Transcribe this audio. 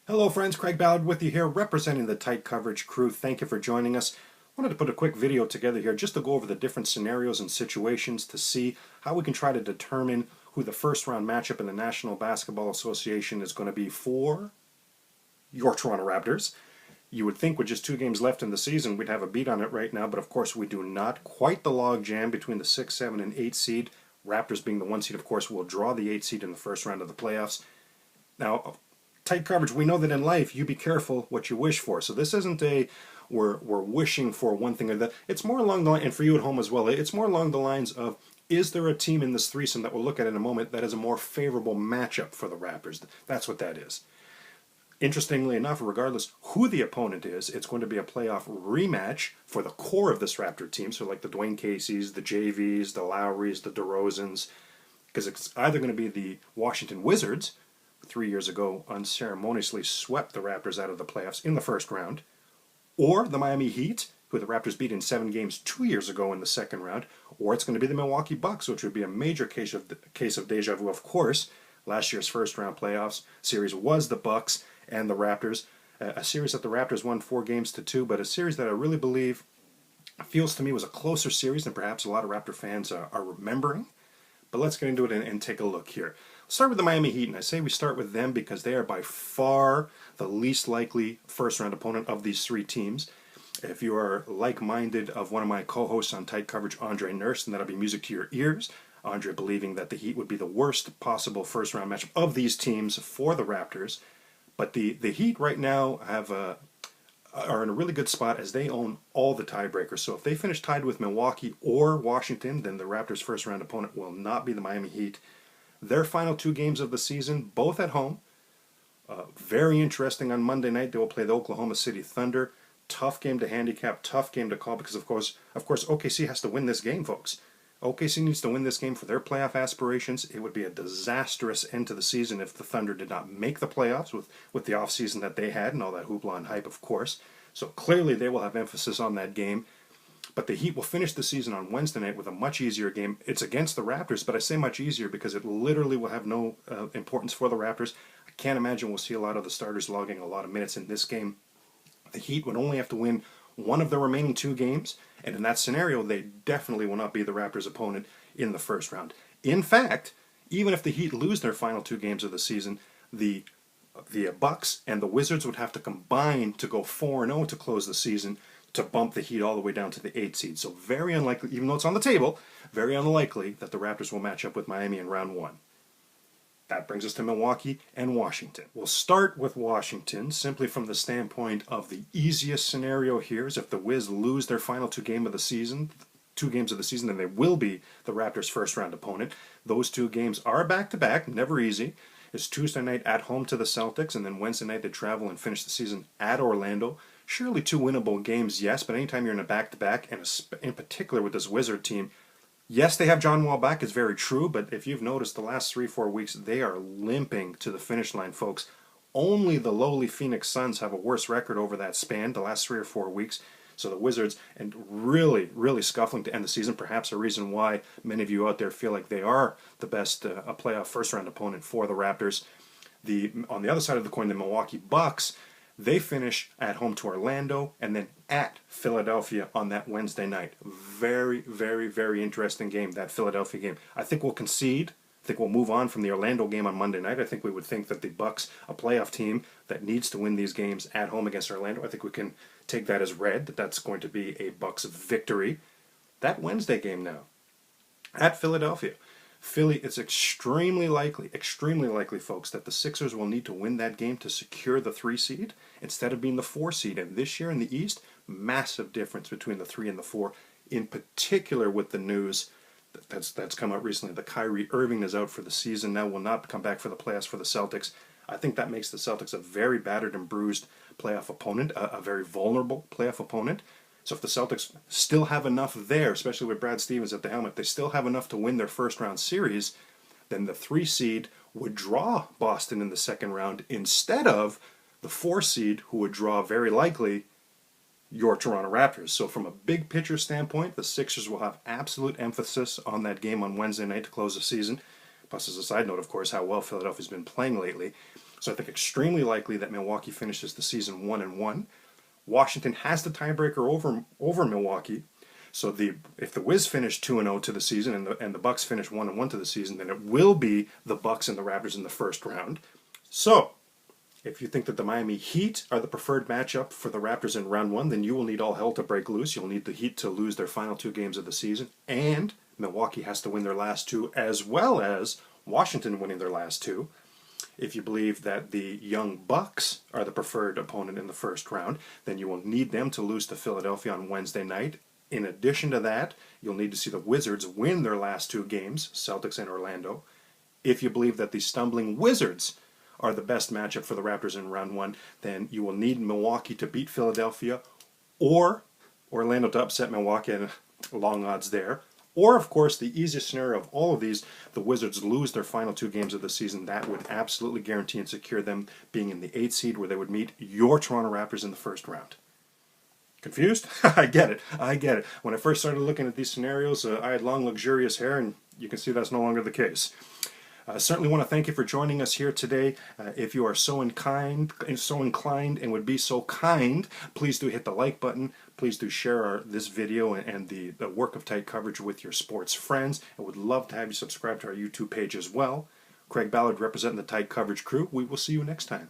Hello friends, Craig Ballard with you here representing the Tight Coverage crew. Thank you for joining us. Wanted to put a quick video together here just to go over the different scenarios and situations to see how we can try to determine who the first round matchup in the National Basketball Association is going to be for your Toronto Raptors. You would think with just 2 games left in the season we'd have a beat on it right now, but of course we do not. Quite the log jam between the 6, 7, and 8 seed. Raptors being the 1 seed, of course, will draw the 8 seed in the first round of the playoffs. Now, tight coverage, we know that in life you be careful what you wish for. So this isn't a we're wishing for one thing or that. It's more along the line, and for you at home as well, it's more along the lines of, is there a team in this threesome that we'll look at in a moment that is a more favorable matchup for the Raptors? That's what that is. Interestingly enough, regardless who the opponent is, it's going to be a playoff rematch for the core of this Raptor team. So like the Dwayne Caseys, the JVs, the Lowrys, the DeRozans, because it's either going to be the Washington Wizards, 3 years ago unceremoniously swept the Raptors out of the playoffs in the first round, or the Miami Heat, who the Raptors beat in 7 games 2 years ago in the second round, or it's going to be the Milwaukee Bucks, which would be a major case of deja vu. Of course, last year's first round playoffs series was the Bucks and the Raptors, a series that the Raptors won 4 games to 2, but a series that I really believe feels to me was a closer series than perhaps a lot of Raptor fans are remembering. But let's get into it and take a look here. Let's start with the Miami Heat, and I say we start with them because they are by far the least likely first-round opponent of these 3 teams. If you are like-minded of one of my co-hosts on Tight Coverage, Andre Nurse, then that'll be music to your ears. Andre believing that the Heat would be the worst possible first-round matchup of these teams for the Raptors. But the Heat right now are in a really good spot as they own all the tiebreakers. So if they finish tied with Milwaukee or Washington, then the Raptors' first-round opponent will not be the Miami Heat. Their final 2 games of the season, both at home. Very interesting. On Monday night, they will play the Oklahoma City Thunder. Tough game to handicap, tough game to call because, of course, OKC has to win this game, folks. OKC needs to win this game for their playoff aspirations. It would be a disastrous end to the season if the Thunder did not make the playoffs with the offseason that they had and all that hoopla and hype, of course. So clearly they will have emphasis on that game. But the Heat will finish the season on Wednesday night with a much easier game. It's against the Raptors, but I say much easier because it literally will have no importance for the Raptors. I can't imagine we'll see a lot of the starters logging a lot of minutes in this game. The Heat would only have to win one of the remaining 2 games, and in that scenario, they definitely will not be the Raptors' opponent in the first round. In fact, even if the Heat lose their final 2 games of the season, the Bucks and the Wizards would have to combine to go 4-0 to close the season to bump the Heat all the way down to the 8 seed. So very unlikely, even though it's on the table, very unlikely that the Raptors will match up with Miami in round 1. That brings us to Milwaukee and Washington. We'll start with Washington simply from the standpoint of the easiest scenario here is if the Wiz lose their final 2 games of the season, then they will be the Raptors' first-round opponent. Those 2 games are back-to-back, never easy. It's Tuesday night at home to the Celtics, and then Wednesday night they travel and finish the season at Orlando. Surely 2 winnable games, yes, but anytime you're in a back-to-back, and in particular with this Wizard team, yes, they have John Wall back, it's very true, but if you've noticed the last 3-4 weeks, they are limping to the finish line, folks. Only the lowly Phoenix Suns have a worse record over that span, the last 3 or 4 weeks. So the Wizards, and really, really scuffling to end the season, perhaps a reason why many of you out there feel like they are the best playoff first-round opponent for the Raptors. On the other side of the coin, the Milwaukee Bucks, they finish at home to Orlando and then at Philadelphia on that Wednesday night. Very, very, very interesting game, that Philadelphia game. I think we'll concede. I think we'll move on from the Orlando game on Monday night. I think we would think that the Bucks, a playoff team that needs to win these games at home against Orlando, I think we can take that as read, that that's going to be a Bucks victory. That Wednesday game now, at Philadelphia. Philly, it's extremely likely, folks, that the Sixers will need to win that game to secure the 3 seed instead of being the 4 seed. And this year in the East, massive difference between the 3 and the 4, in particular with the news that's come out recently. The Kyrie Irving is out for the season now, will not come back for the playoffs for the Celtics. I think that makes the Celtics a very battered and bruised playoff opponent, a very vulnerable playoff opponent. So if the Celtics still have enough there, especially with Brad Stevens at the helm, if they still have enough to win their first-round series, then the 3 seed would draw Boston in the second round instead of the 4 seed who would draw very likely your Toronto Raptors. So from a big picture standpoint, the Sixers will have absolute emphasis on that game on Wednesday night to close the season. Plus, as a side note, of course, how well Philadelphia's been playing lately. So I think extremely likely that Milwaukee finishes the season 1-1. Washington has the tiebreaker over Milwaukee. So if the Wiz finish 2-0 to the season and the Bucks finish 1-1 to the season, then it will be the Bucks and the Raptors in the first round. So if you think that the Miami Heat are the preferred matchup for the Raptors in round one, then you will need all hell to break loose. You'll need the Heat to lose their final 2 games of the season, and Milwaukee has to win their last 2, as well as Washington winning their last 2. If you believe that the young Bucks are the preferred opponent in the first round, then you will need them to lose to Philadelphia on Wednesday night. In addition to that, you'll need to see the Wizards win their last 2 games, Celtics and Orlando. If you believe that the stumbling Wizards are the best matchup for the Raptors in round 1, then you will need Milwaukee to beat Philadelphia, or Orlando to upset Milwaukee, and long odds there. Or, of course, the easiest scenario of all of these, the Wizards lose their final 2 games of the season. That would absolutely guarantee and secure them being in the 8th seed, where they would meet your Toronto Raptors in the first round. Confused? I get it. When I first started looking at these scenarios, I had long, luxurious hair, and you can see that's no longer the case. I certainly want to thank you for joining us here today. If you are so inclined and would be so kind, please do hit the like button. Please do share this video and the work of Tight Coverage with your sports friends. I would love to have you subscribe to our YouTube page as well. Craig Ballard representing the Tight Coverage crew. We will see you next time.